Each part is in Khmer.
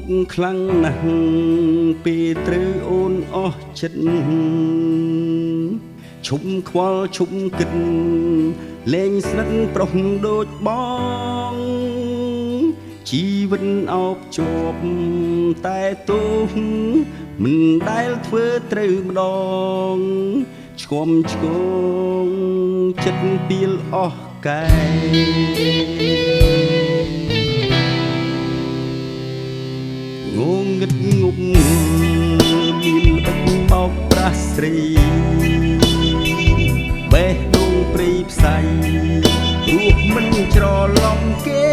កខ្លាំងណាស់ពេលត្រូវអូនអស់ចិត្តឈុំខ្វល់ឈុំគិតលែងស្និទ្ធប្រុសដូចបងជីវិតអោបជាប់តែទោសមិនដែលធ្វើត្រូវម្ដងឆ្គំឆ្គងចិត្តពីលអស់កែងងឹតងប់មានបិទបោកប្រាស់ស្រីបេះដូងព្រៃផ្សៃរស់មិនច្រឡំគេ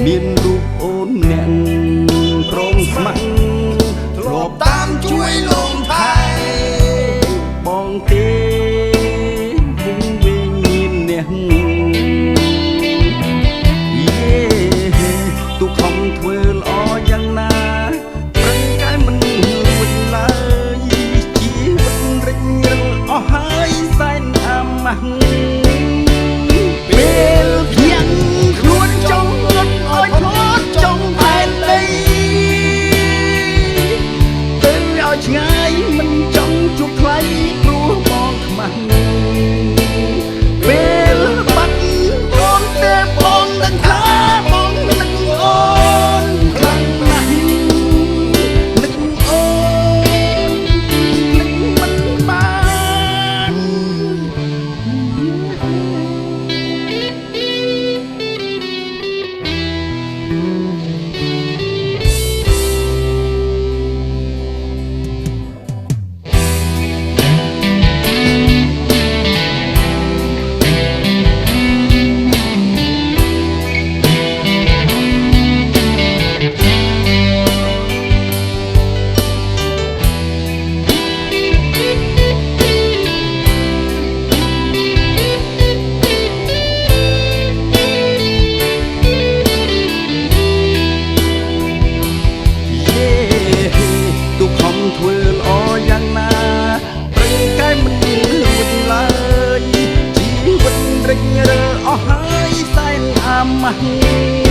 មានរូបអូនម្នាក់ព្រមស្ម័គ្រធ្លាប់តាមជួយលំថែបងទេវងវែងមានអ្នកទុកខំធ្វើល្អយ៉ាងណាប្រឹងកាយមិនរួចឡើយជីវិតរិញរឹលអស់ហើយសែនអាម៉ាស់ពេលភៀងខ្លួនចង់រត់ឲ្យផុតចង់ផែនដីទៅឲ្យឆ្ងាយមិនចង់ជួបថ្លៃព្រោះបងខ្មាស់ពេលបាត់អូនទេបងដឹងថាបងនឹងអូនខ្លាំងណាស់នឹកអូននឹកមិនបានធ្វើល្អយ៉ាងណាប្រឹងកាយមិនរួចឡើយជីវិតរិញរើអស់ហើយសែនអាម៉ាស់